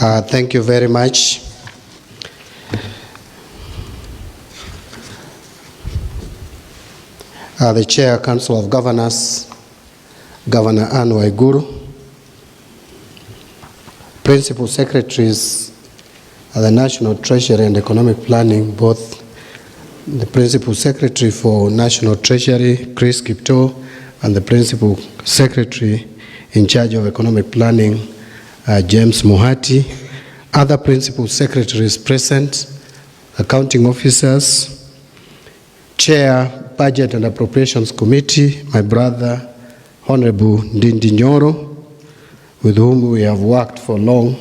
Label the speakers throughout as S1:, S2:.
S1: Thank you very much. The Chair, Council of Governors, Governor Anne Waiguru, Principal Secretaries of the National Treasury and Economic Planning, both the Principal Secretary for National Treasury, Chris Kipto, and the Principal Secretary in charge of Economic Planning, James Muhati, other Principal Secretaries present, accounting officers, Chair, Budget and Appropriations Committee, my brother, Honorable Ndindi Nyoro, with whom we have worked for long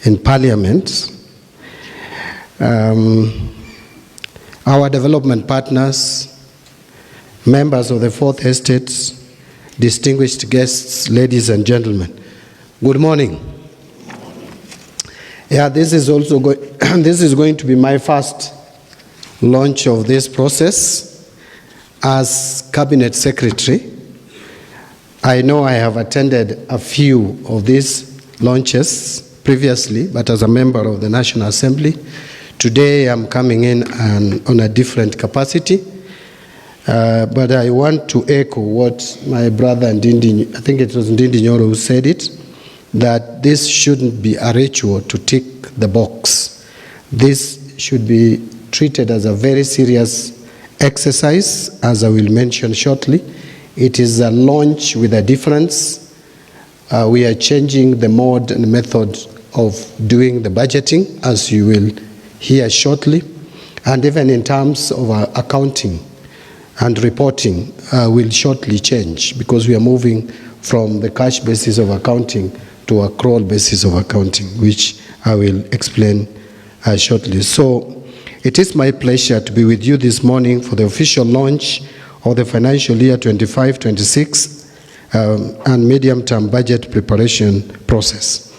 S1: in Parliament, our development partners, members of the Fourth Estate, distinguished guests, ladies and gentlemen, good morning. Yeah, this is going to be my first launch of this process as Cabinet Secretary. I know I have attended a few of these launches previously, but as a member of the National Assembly, today I'm coming in on a different capacity. But I want to echo what my brother Ndindi, I think it was Ndindi Nyoro who said it, that this shouldn't be a ritual to tick the box. This should be treated as a very serious exercise, as I will mention shortly. It is a launch with a difference. We are changing the mode and method of doing the budgeting, as you will hear shortly. And even in terms of accounting and reporting will shortly change, because we are moving from the cash basis of accounting to a accrual basis of accounting, which I will explain shortly. So it is my pleasure to be with you this morning for the official launch of the financial year 25-26 and medium-term budget preparation process.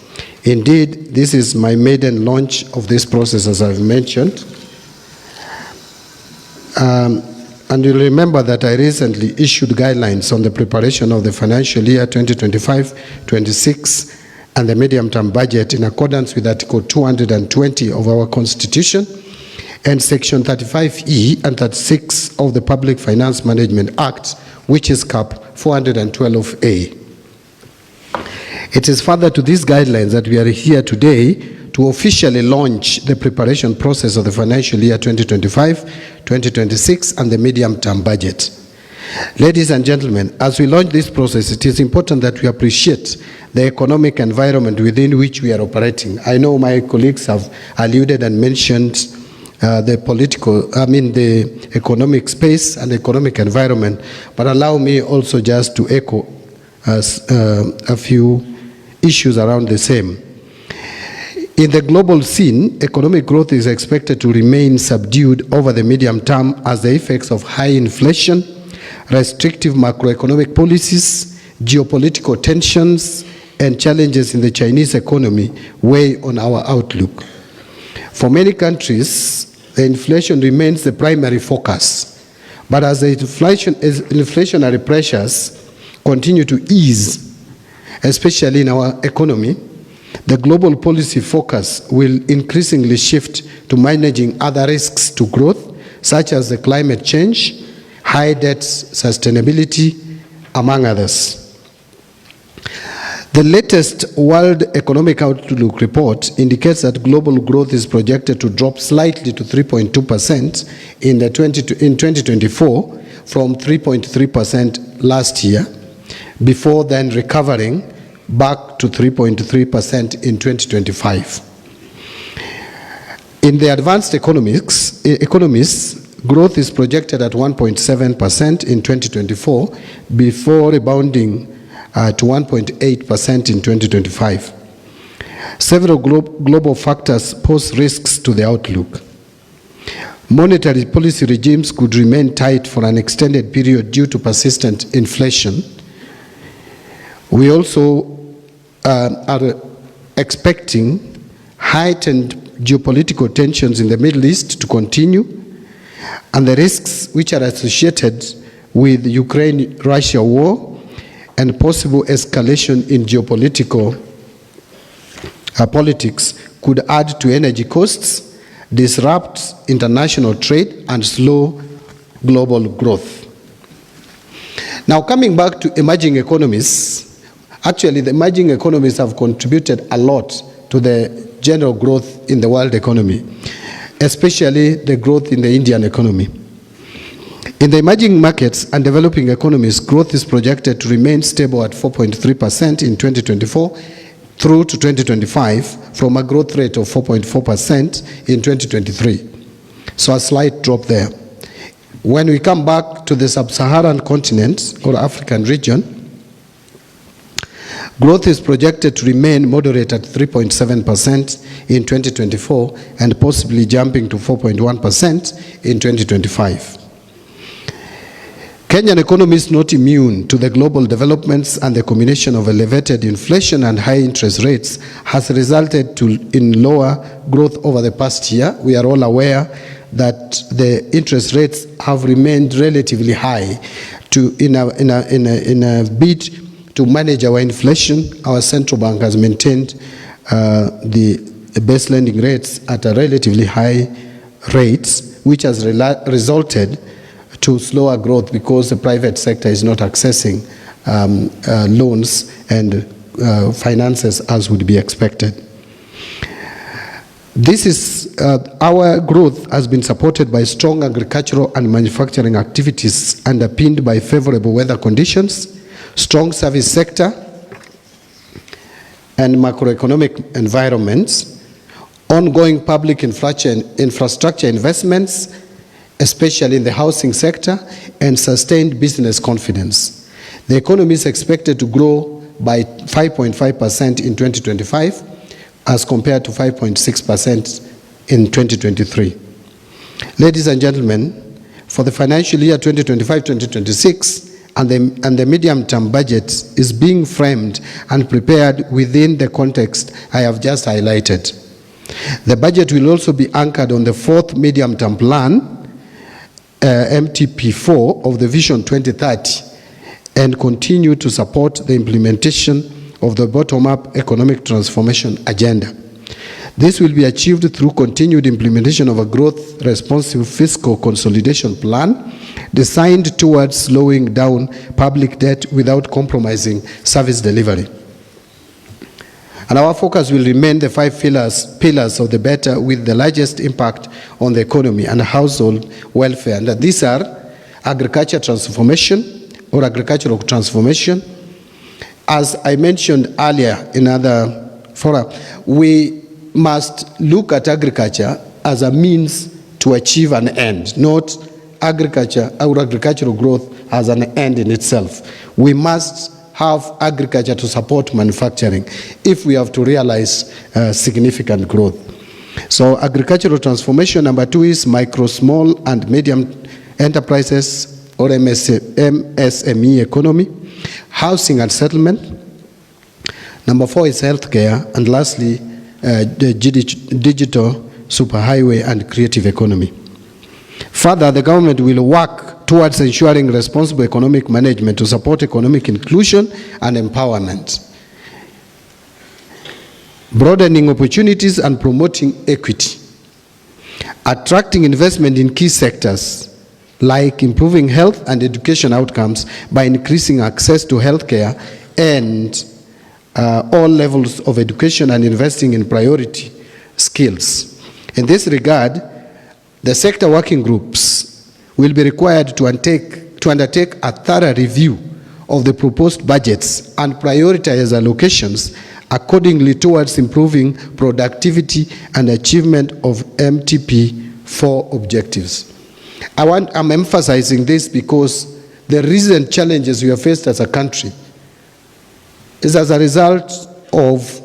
S1: Indeed, this is my maiden launch of this process, as I've mentioned. And you'll remember that I recently issued guidelines on the preparation of the financial year 2025-26 and the medium-term budget in accordance with Article 220 of our Constitution and Section 35E and 36 of the Public Finance Management Act, which is Cap 412A. It is further to these guidelines that we are here today to officially launch the preparation process of the financial year 2025-2026 and the medium-term budget. Ladies and gentlemen, as we launch this process, it is important that we appreciate the economic environment within which we are operating. I know my colleagues have alluded and mentioned the economic space and economic environment, but allow me also just to echo a few issues around the same. In the global scene, economic growth is expected to remain subdued over the medium term as the effects of high inflation, restrictive macroeconomic policies, geopolitical tensions, and challenges in the Chinese economy weigh on our outlook. For many countries, the inflation remains the primary focus, but as the inflationary pressures continue to ease, especially in our economy, the global policy focus will increasingly shift to managing other risks to growth, such as the climate change, high debt sustainability, among others. The latest World Economic Outlook report indicates that global growth is projected to drop slightly to 3.2% in 2024 from 3.3% last year, before then recovering back to 3.3% in 2025. In the advanced economies, growth is projected at 1.7% in 2024 before rebounding to 1.8% in 2025. Several global factors pose risks to the outlook. Monetary policy regimes could remain tight for an extended period due to persistent inflation. We also are expecting heightened geopolitical tensions in the Middle East to continue, and the risks which are associated with the Ukraine-Russia war and possible escalation in geopolitical politics could add to energy costs, disrupt international trade, and slow global growth. Now, coming back to emerging economies, actually the emerging economies have contributed a lot to the general growth in the world economy, especially the growth in the Indian economy. In the emerging markets and developing economies, growth is projected to remain stable at 4.3% in 2024 through to 2025 from a growth rate of 4.4% in 2023. So a slight drop there. When we come back to the sub-Saharan continent or African region, growth is projected to remain moderate at 3.7% in 2024 and possibly jumping to 4.1% in 2025. Kenyan economy is not immune to the global developments, and the combination of elevated inflation and high interest rates has resulted in lower growth over the past year. We are all aware that the interest rates have remained relatively high. In a bid to manage our inflation, our central bank has maintained the base lending rates at a relatively high rates, which has resulted to slower growth because the private sector is not accessing loans and finances as would be expected. Our growth has been supported by strong agricultural and manufacturing activities underpinned by favorable weather conditions, strong service sector and macroeconomic environments, ongoing public infrastructure investments, especially in the housing sector, and sustained business confidence. The economy is expected to grow by 5.5% in 2025 as compared to 5.6% in 2023. Ladies and gentlemen, for the financial year 2025-2026, and the medium-term budget is being framed and prepared within the context I have just highlighted. The budget will also be anchored on the fourth medium-term plan, MTP4 of the Vision 2030, and continue to support the implementation of the bottom-up economic transformation agenda. This will be achieved through continued implementation of a growth-responsive fiscal consolidation plan designed towards slowing down public debt without compromising service delivery. And our focus will remain the five pillars of the better with the largest impact on the economy and household welfare. And these are agriculture transformation or agricultural transformation. As I mentioned earlier in other fora, we must look at agriculture as a means to achieve an end, not agriculture or agricultural growth as an end in itself. We must have agriculture to support manufacturing if we have to realize significant growth. So agricultural transformation, number 2 is micro, small and medium enterprises or MSME economy, housing and settlement. Number 4 is healthcare, and lastly, the digital superhighway and creative economy. Further, the government will work towards ensuring responsible economic management to support economic inclusion and empowerment, broadening opportunities and promoting equity, attracting investment in key sectors like improving health and education outcomes by increasing access to healthcare and all levels of education and investing in priority skills. In this regard, the sector working groups will be required to undertake a thorough review of the proposed budgets and prioritize allocations accordingly towards improving productivity and achievement of MTP4 objectives. I'm emphasizing this because the recent challenges we have faced as a country is as a result of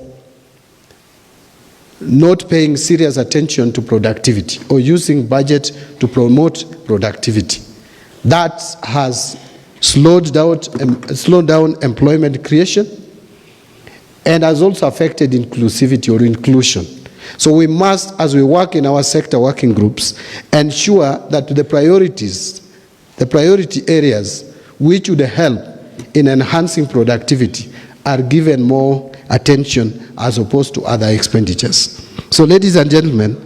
S1: not paying serious attention to productivity or using budget to promote productivity. That has slowed down employment creation and has also affected inclusivity or inclusion. So we must, as we work in our sector working groups, ensure that the priority areas which would help in enhancing productivity are given more attention as opposed to other expenditures. So, ladies and gentlemen,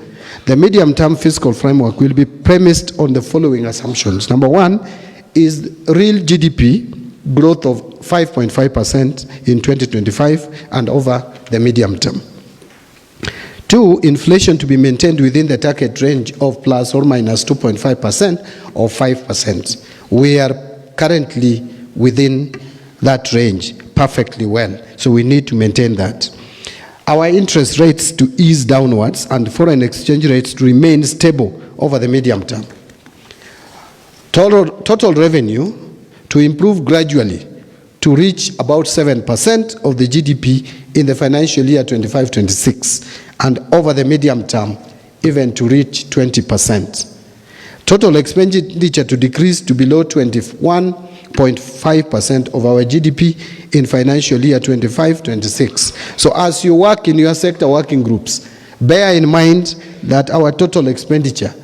S1: the medium-term fiscal framework will be premised on the following assumptions. Number one is real GDP growth of 5.5% in 2025 and over the medium term. Two, inflation to be maintained within the target range of plus or minus 2.5% or 5%. We are currently within that range perfectly well, so we need to maintain that. Our interest rates to ease downwards and foreign exchange rates to remain stable over the medium term. Total revenue to improve gradually to reach about 7% of the GDP in the financial year 25-26 and over the medium term even to reach 20%. Total expenditure to decrease to below 21.5% of our GDP in financial year 25-26. So as you work in your sector working groups, bear in mind that our total expenditure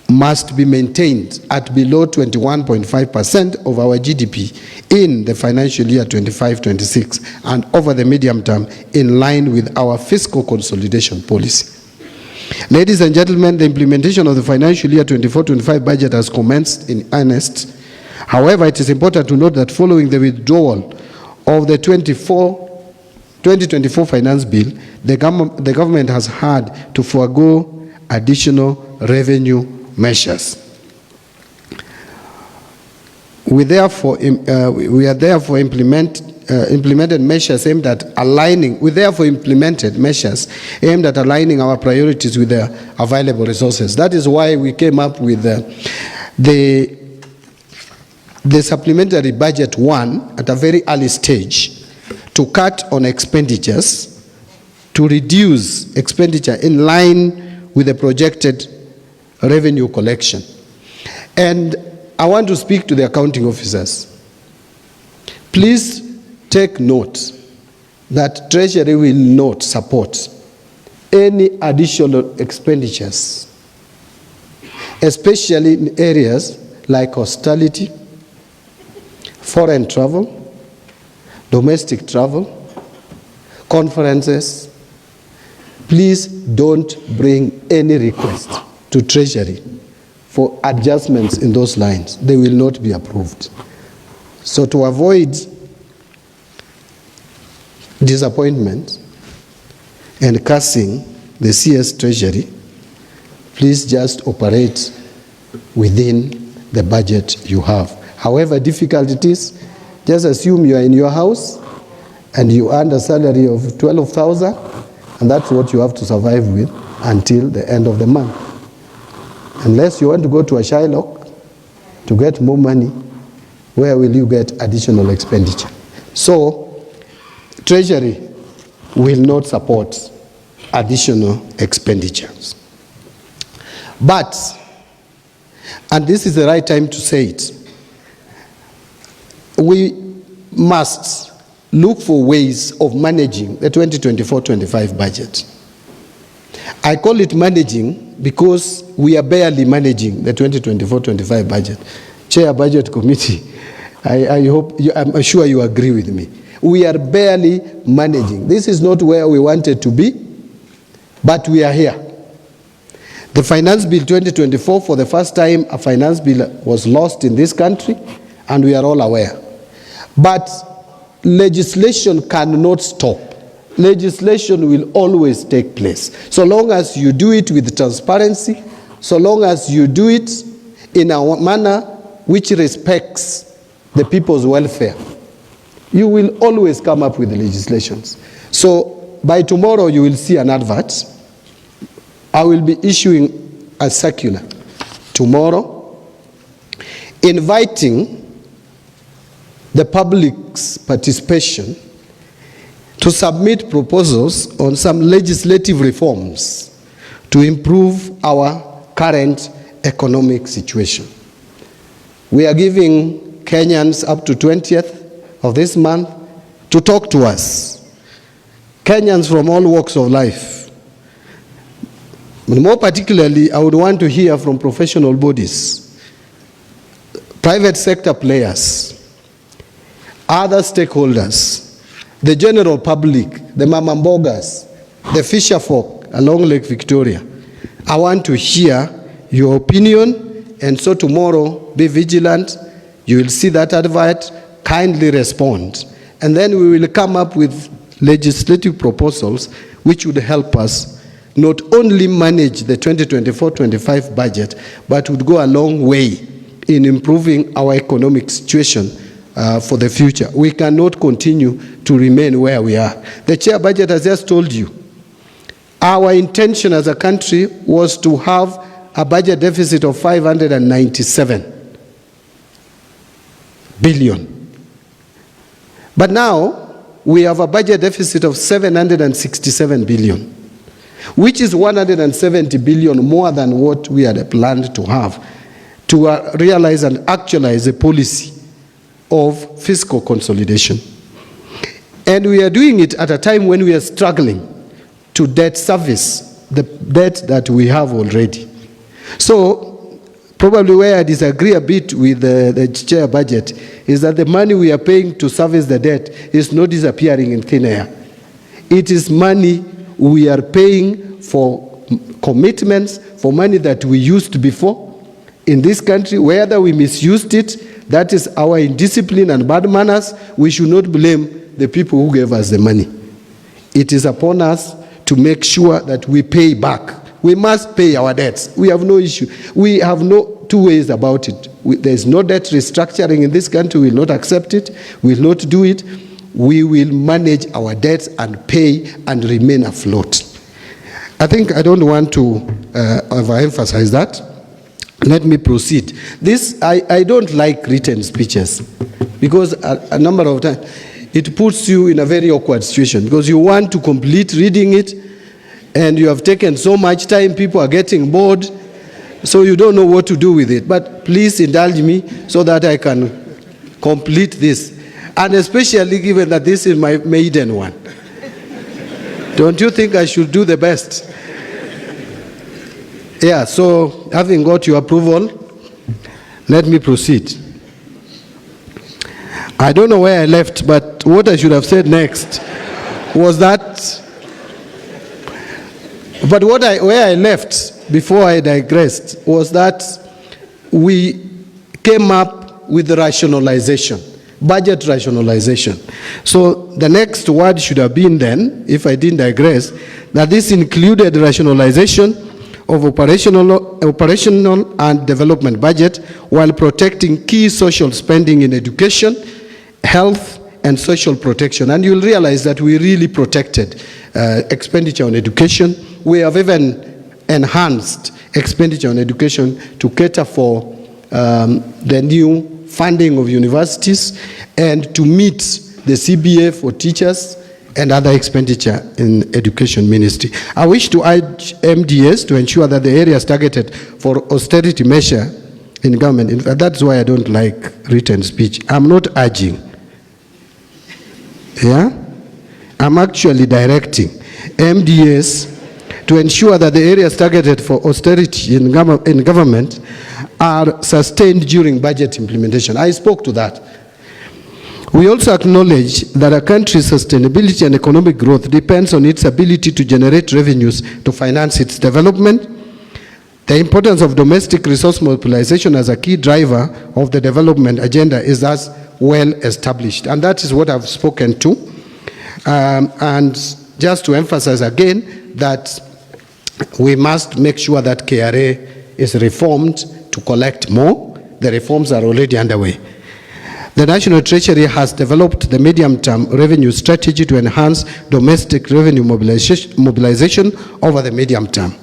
S1: must be maintained at below 21.5% of our GDP in the financial year 25-26 and over the medium term in line with our fiscal consolidation policy. Ladies and gentlemen, the implementation of the financial year 24-25 budget has commenced in earnest. However, it is important to note that following the withdrawal of the 2024 finance bill, the government has had to forego additional revenue measures. We therefore implemented measures aimed at aligning our priorities with the available resources. That is why we came up with the supplementary budget 1 at a very early stage to cut on expenditures, to reduce expenditure in line with the projected revenue collection. And I want to speak to the accounting officers. Please take note that Treasury will not support any additional expenditures, especially in areas like austerity, foreign travel, domestic travel, conferences. Please don't bring any request to Treasury for adjustments in those lines. They will not be approved. So to avoid disappointment and cursing the CS Treasury, please just operate within the budget you have. However difficult it is, just assume you are in your house and you earn a salary of 12,000 and that's what you have to survive with until the end of the month. Unless you want to go to a Shylock to get more money, where will you get additional expenditure? So, Treasury will not support additional expenditures. But, and this is the right time to say it, we must look for ways of managing the 2024-25 budget. I call it managing because we are barely managing the 2024-25 budget. Chair Budget Committee, I'm sure you agree with me. We are barely managing. This is not where we wanted to be, but we are here. The Finance Bill 2024, for the first time, a finance bill was lost in this country, and we are all aware. But legislation cannot stop. Legislation will always take place. So long as you do it with transparency, so long as you do it in a manner which respects the people's welfare, you will always come up with legislations. So by tomorrow you will see an advert. I will be issuing a circular tomorrow inviting the public's participation to submit proposals on some legislative reforms to improve our current economic situation. We are giving Kenyans up to 20th of this month to talk to us. Kenyans from all walks of life. But more particularly, I would want to hear from professional bodies, private sector players, other stakeholders, the general public, the mamambogas, the fisher folk along Lake Victoria, I want to hear your opinion, and so tomorrow, be vigilant. You will see that advert, kindly respond. And then we will come up with legislative proposals which would help us not only manage the 2024-25 budget, but would go a long way in improving our economic situation for the future. We cannot continue to remain where we are. The chair budget has just told you, our intention as a country was to have a budget deficit of 597 billion. But now we have a budget deficit of 767 billion, which is 170 billion more than what we had planned to have to realize and actualize a policy of fiscal consolidation. And we are doing it at a time when we are struggling to debt service the debt that we have already. So probably where I disagree a bit with the chair budget is that the money we are paying to service the debt is not disappearing in thin air. It is money we are paying for commitments, for money that we used before in this country. Whether we misused it, that is our indiscipline and bad manners. We should not blame the people who gave us the money. It is upon us to make sure that we pay back. We must pay our debts. We have no issue. We have no two ways about it. There is no debt restructuring in this country. We will not accept it. We will not do it. We will manage our debts and pay and remain afloat. I think I don't want to overemphasize that. Let me proceed. I don't like written speeches because a number of times it puts you in a very awkward situation because you want to complete reading it and you have taken so much time, people are getting bored, so you don't know what to do with it. But please indulge me so that I can complete this. And especially given that this is my maiden one. Don't you think I should do the best? Yeah, so having got your approval, let me proceed. I don't know where I left, but what I should have said next was that, but where I left before I digressed was that we came up with rationalization, budget rationalization. So the next word should have been then, if I didn't digress, that this included rationalization of operational and development budget while protecting key social spending in education, health, and social protection. And you'll realize that we really protected expenditure on education. We have even enhanced expenditure on education to cater for the new funding of universities and to meet the CBA for teachers and other expenditure in education ministry. I wish to urge MDS to ensure that the areas targeted for austerity measure in government, in fact, that's why I don't like written speech. I'm not urging. Yeah? I'm actually directing MDS to ensure that the areas targeted for austerity in government are sustained during budget implementation. I spoke to that. We also acknowledge that a country's sustainability and economic growth depends on its ability to generate revenues to finance its development. The importance of domestic resource mobilization as a key driver of the development agenda is thus well established, and that is what I've spoken to. And just to emphasize again that we must make sure that KRA is reformed to collect more. The reforms are already underway. The National Treasury has developed the medium-term revenue strategy to enhance domestic revenue mobilization over the medium term.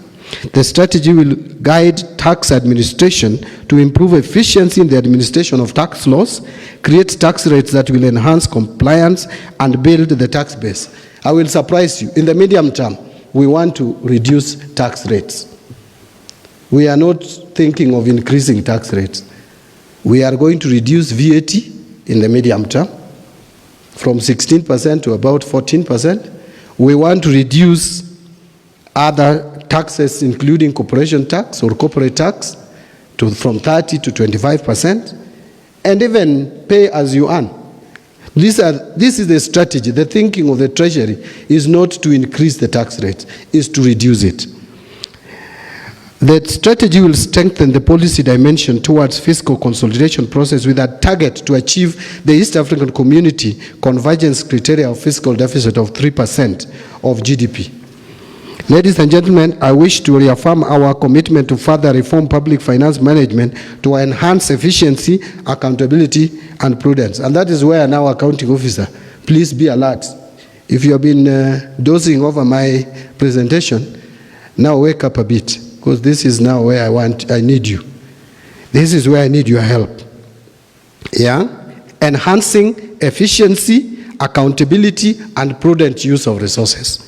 S1: The strategy will guide tax administration to improve efficiency in the administration of tax laws, create tax rates that will enhance compliance, and build the tax base. I will surprise you. In the medium term, we want to reduce tax rates. We are not thinking of increasing tax rates. We are going to reduce VAT in the medium term from 16% to about 14%. We want to reduce other taxes, including corporation tax or corporate tax, from 30 to 25%, and even pay as you earn. This is the strategy. The thinking of the Treasury is not to increase the tax rate, is to reduce it. The strategy will strengthen the policy dimension towards fiscal consolidation process with a target to achieve the East African Community convergence criteria of fiscal deficit of 3% of GDP. Ladies and gentlemen, I wish to reaffirm our commitment to further reform public finance management to enhance efficiency, accountability, and prudence. And that is where now, accounting officer, please be alert. If you have been dozing over my presentation, now wake up a bit, because this is now where I need you. This is where I need your help. Yeah? Enhancing efficiency, accountability, and prudent use of resources.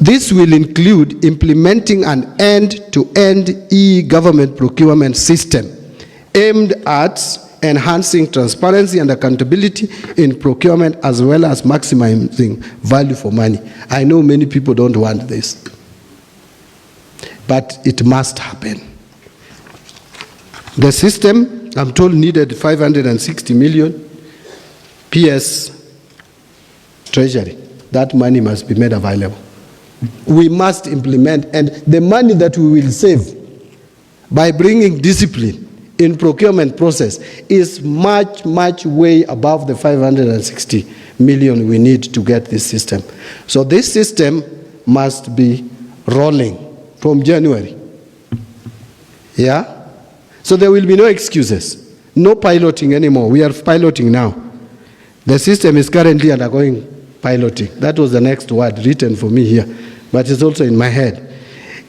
S1: This will include implementing an end-to-end e-government procurement system aimed at enhancing transparency and accountability in procurement, as well as maximizing value for money. I know many people don't want this, but it must happen. The system, I'm told, needed 560 million. PS Treasury. That money must be made available. We must implement, and the money that we will save by bringing discipline in procurement process is much, much way above the 560 million we need to get this system. So this system must be rolling from January. Yeah? So there will be no excuses, no piloting anymore. We are piloting now. The system is currently undergoing piloting. That was the next word written for me here, but it's also in my head.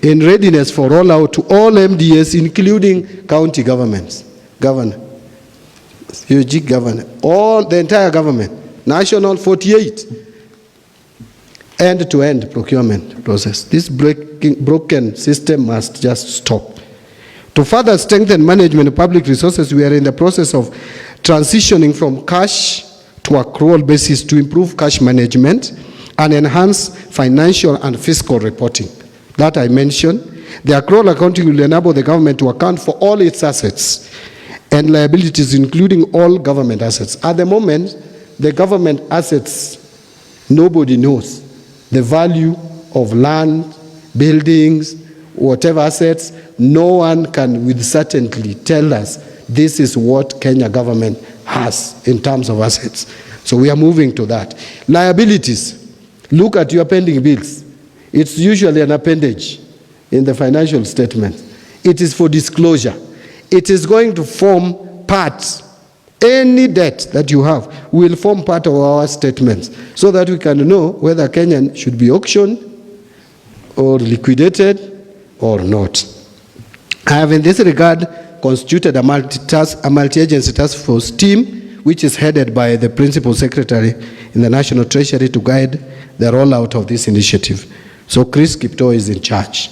S1: In readiness for rollout to all MDS, including county governments, governor, UG governor, all the entire government, national 48, end-to-end procurement process. This broken system must just stop. To further strengthen management of public resources, we are in the process of transitioning from cash to accrual basis to improve cash management and enhance financial and fiscal reporting. That I mentioned. The accrual accounting will enable the government to account for all its assets and liabilities, including all government assets. At the moment, the government assets, nobody knows the value of land, buildings, whatever assets. No one can with certainty tell us this is what Kenya government has in terms of assets. So we are moving to that. Liabilities. Look at your pending bills. It's usually an appendage in the financial statement. It is for disclosure. It is going to form part. Any debt that you have will form part of our statements so that we can know whether Kenyan should be auctioned or liquidated or not. I have in this regard constituted a multi-agency task force team, which is headed by the Principal Secretary in the National Treasury to guide the rollout of this initiative. So Chris Kipto is in charge.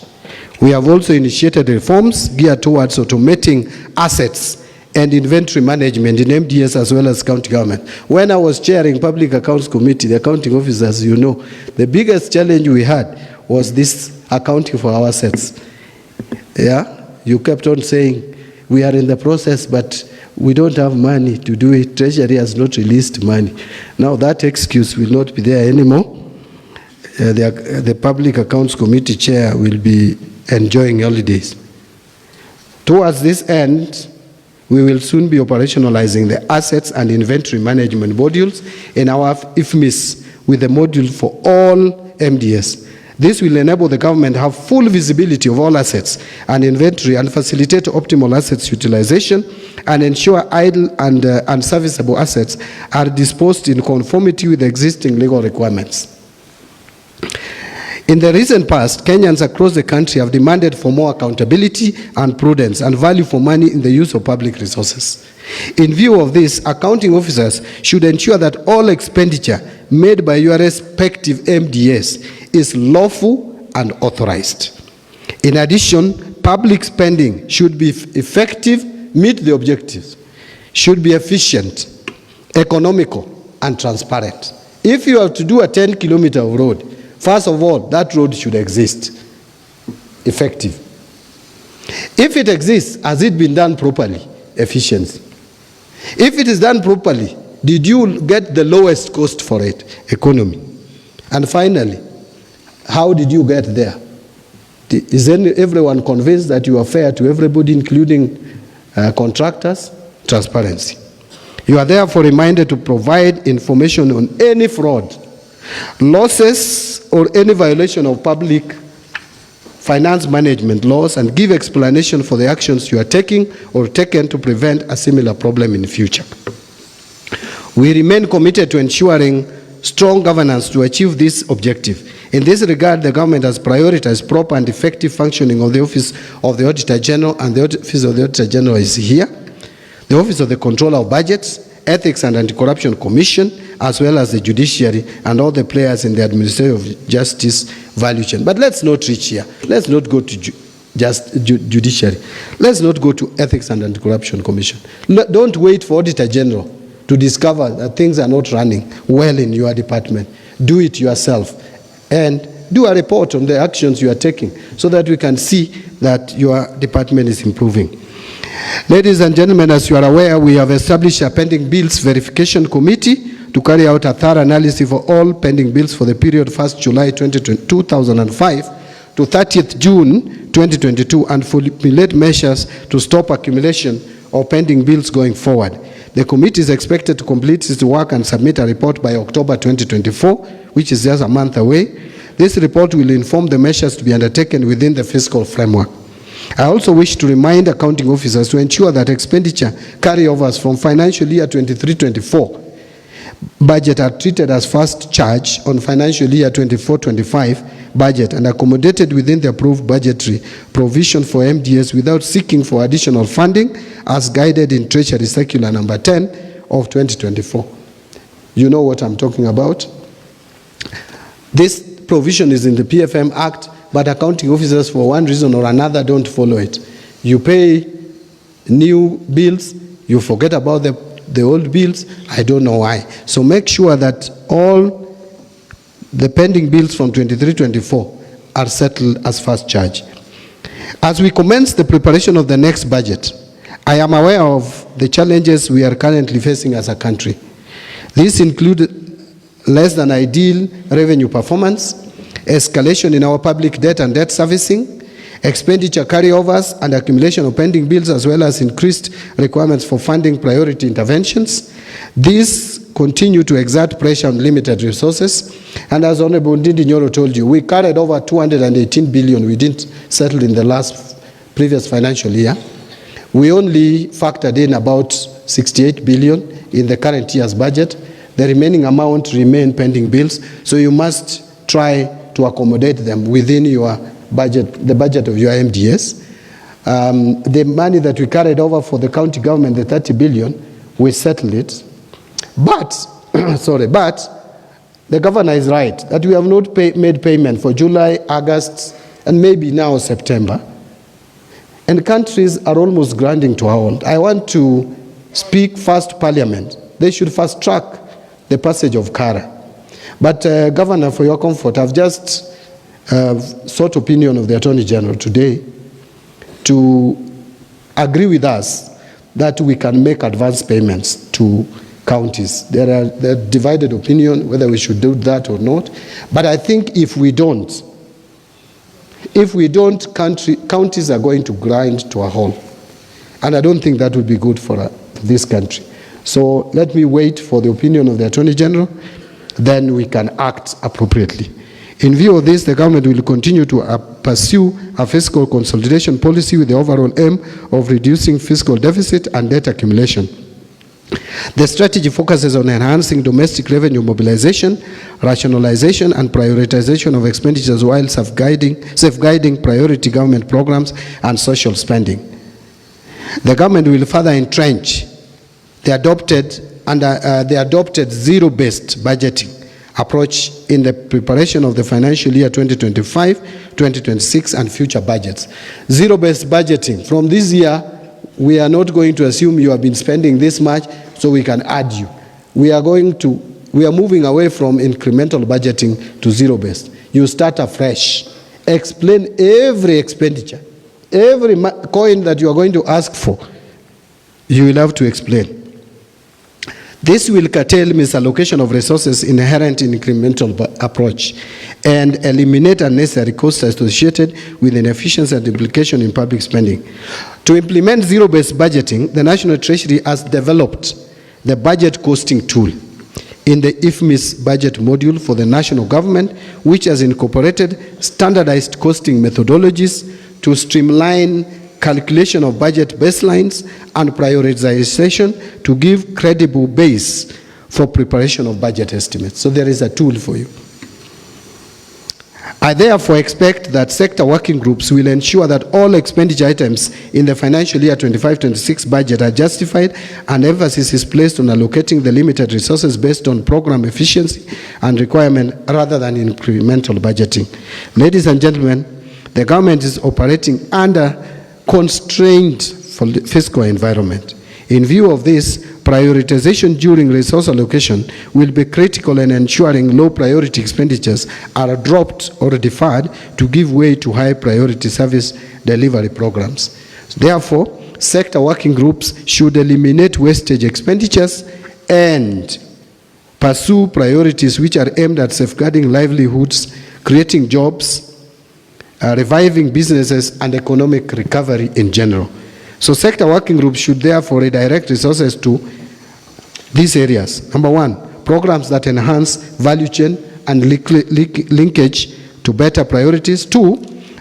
S1: We have also initiated reforms geared towards automating assets and inventory management in MDS as well as county government. When I was chairing Public Accounts Committee, the accounting officers, you know, the biggest challenge we had was this accounting for our assets. Yeah? You kept on saying, we are in the process, but we don't have money to do it. Treasury has not released money. Now that excuse will not be there anymore. The Public Accounts Committee chair will be enjoying holidays. Towards this end, we will soon be operationalizing the assets and inventory management modules in our IFMIS with the module for all MDS. This will enable the government to have full visibility of all assets and inventory and facilitate optimal assets utilization and ensure idle and unserviceable assets are disposed in conformity with existing legal requirements. In the recent past, Kenyans across the country have demanded for more accountability and prudence and value for money in the use of public resources. In view of this, accounting officers should ensure that all expenditure made by your respective MDS is lawful and authorized. In addition, public spending should be effective, meet the objectives, should be efficient, economical, and transparent. If you have to do a 10-kilometer road, first of all, that road should exist, effective. If it exists, has it been done properly? Efficiency. If it is done properly, Did you get the lowest cost for it? Economy. And finally, how did you get there? Is everyone convinced that you are fair to everybody, including contractors? Transparency. You are therefore reminded to provide information on any fraud, losses, or any violation of public finance management laws, and give explanation for the actions you are taking or taken to prevent a similar problem in the future. We remain committed to ensuring strong governance to achieve this objective. In this regard, the government has prioritized proper and effective functioning of the Office of the Auditor General, and the Office of the Auditor General is here, the Office of the Controller of Budgets, Ethics and Anti-Corruption Commission, as well as the judiciary and all the players in the administrative justice value chain. But let's not reach here. Let's not go to judiciary. Let's not go to Ethics and Anti-Corruption Commission. Don't wait for Auditor General to discover that things are not running well in your department. Do it yourself and do a report on the actions you are taking so that we can see that your department is improving. Ladies and gentlemen, as you are aware, we have established a pending bills verification committee to carry out a thorough analysis for all pending bills for the period 1st July 2005 to 30th June 2022 and formulate measures to stop accumulation of pending bills going forward. The committee is expected to complete its work and submit a report by October 2024, which is just a month away. This report will inform the measures to be undertaken within the fiscal framework. I also wish to remind accounting officers to ensure that expenditure carryovers from financial year 23-24 budget are treated as first charge on financial year 24-25 budget and accommodated within the approved budgetary provision for MDS without seeking for additional funding as guided in Treasury Circular number 10 of 2024. You know what I'm talking about. This provision is in the PFM Act, but accounting officers for one reason or another don't follow it. You pay new bills, you forget about the old bills, I don't know why. So make sure that all the pending bills from 23-24 are settled as first charge. As we commence the preparation of the next budget, I am aware of the challenges we are currently facing as a country. These include less than ideal revenue performance, escalation in our public debt and debt servicing, expenditure carryovers and accumulation of pending bills, as well as increased requirements for funding priority interventions. These continue to exert pressure on limited resources. And as Honorable Ndindi Nyoro told you, we carried over 218 billion we didn't settle in the previous financial year. We only factored in about 68 billion in the current year's budget. The remaining amount remain pending bills. So you must try to accommodate them within your budget, the budget of your MDS. The money that we carried over for the county government, the 30 billion, we settled it. But, but the governor is right that we have not made payment for July, August, and maybe now September. And countries are almost grinding to a halt. I want to speak first Parliament. They should fast track the passage of KARA. But Governor, for your comfort, I've just sought opinion of the Attorney General today to agree with us that we can make advance payments to counties. There are divided opinion whether we should do that or not. But I think if we don't, counties are going to grind to a halt. And I don't think that would be good for this country. So let me wait for the opinion of the Attorney General, then we can act appropriately. In view of this, the government will continue to pursue a fiscal consolidation policy with the overall aim of reducing fiscal deficit and debt accumulation. The strategy focuses on enhancing domestic revenue mobilization, rationalization, and prioritization of expenditures while safeguarding priority government programs and social spending. The government will further entrench the adopted zero-based budgeting approach in the preparation of the financial year 2025, 2026, and future budgets. Zero-based budgeting. From this year, we are not going to assume you have been spending this much, so we can add you. We are moving away from incremental budgeting to zero-based. You start afresh. Explain every expenditure. Every coin that you are going to ask for, you will have to explain. This will curtail misallocation of resources inherent in incremental approach and eliminate unnecessary costs associated with inefficiency and duplication in public spending. To implement zero-based budgeting, the National Treasury has developed the budget costing tool in the IFMIS budget module for the national government, which has incorporated standardized costing methodologies to streamline calculation of budget baselines and prioritization to give credible base for preparation of budget estimates. So there is a tool for you. I therefore expect that sector working groups will ensure that all expenditure items in the financial year 25-26 budget are justified and emphasis is placed on allocating the limited resources based on program efficiency and requirement rather than incremental budgeting. Ladies and gentlemen, the government is operating under constrained fiscal environment. In view of this, prioritization during resource allocation will be critical in ensuring low priority expenditures are dropped or deferred to give way to high priority service delivery programs. Therefore, sector working groups should eliminate wastage expenditures and pursue priorities which are aimed at safeguarding livelihoods, creating jobs, reviving businesses and economic recovery in general. So sector working groups should therefore redirect resources to these areas. Number one, programs that enhance value chain and linkage to better priorities. Two,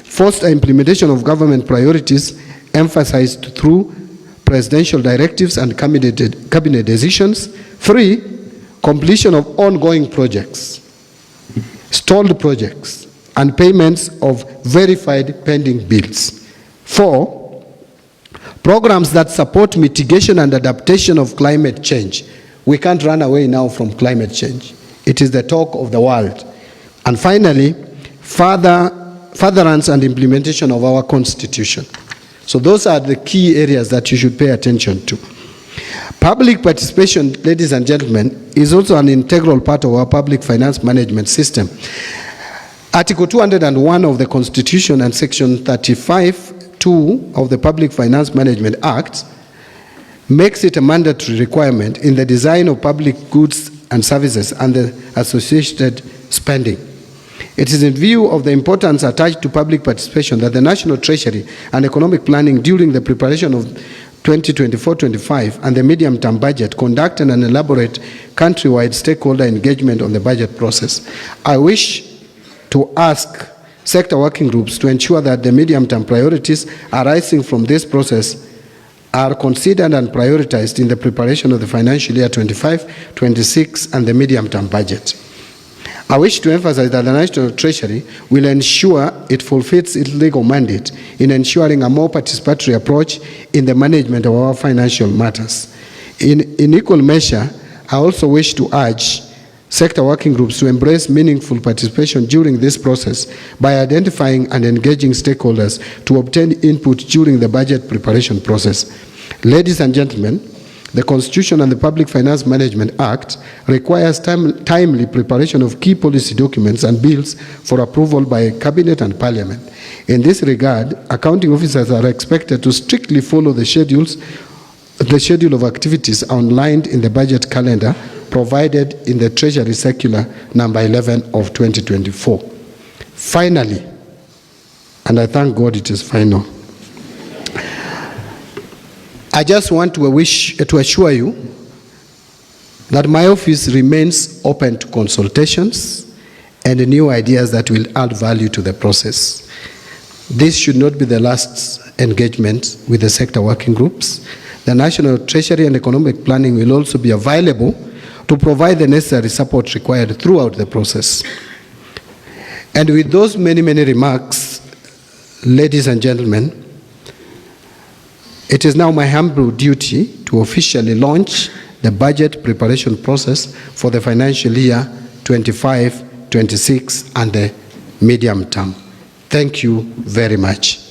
S1: foster implementation of government priorities emphasized through presidential directives and cabinet decisions. Three, completion of ongoing projects, stalled projects, and payments of verified pending bills. Four, programs that support mitigation and adaptation of climate change. We can't run away now from climate change. It is the talk of the world. And finally, furtherance and implementation of our Constitution. So those are the key areas that you should pay attention to. Public participation, ladies and gentlemen, is also an integral part of our public finance management system. Article 201 of the Constitution and Section 35(2) of the Public Finance Management Act makes it a mandatory requirement in the design of public goods and services and the associated spending. It is in view of the importance attached to public participation that the National Treasury and Economic Planning during the preparation of 2024-25 and the medium-term budget conduct and elaborate countrywide stakeholder engagement on the budget process. I wish to ask sector working groups to ensure that the medium-term priorities arising from this process are considered and prioritized in the preparation of the financial year 25-26 and the medium-term budget. I wish to emphasize that the National Treasury will ensure it fulfills its legal mandate in ensuring a more participatory approach in the management of our financial matters. In equal measure, I also wish to urge sector working groups to embrace meaningful participation during this process by identifying and engaging stakeholders to obtain input during the budget preparation process. Ladies and gentlemen, the Constitution and the Public Finance Management Act requires timely preparation of key policy documents and bills for approval by Cabinet and Parliament. In this regard, accounting officers are expected to strictly follow the schedule of activities outlined in the budget calendar provided in the Treasury Circular number 11 of 2024. Finally, and I thank God it is final, I just want to assure you that my office remains open to consultations and new ideas that will add value to the process. This should not be the last engagement with the sector working groups. The National Treasury and Economic Planning will also be available to provide the necessary support required throughout the process. And with those many remarks, ladies and gentlemen, it is now my humble duty to officially launch the budget preparation process for the financial year 25-26 and the medium term. Thank you very much.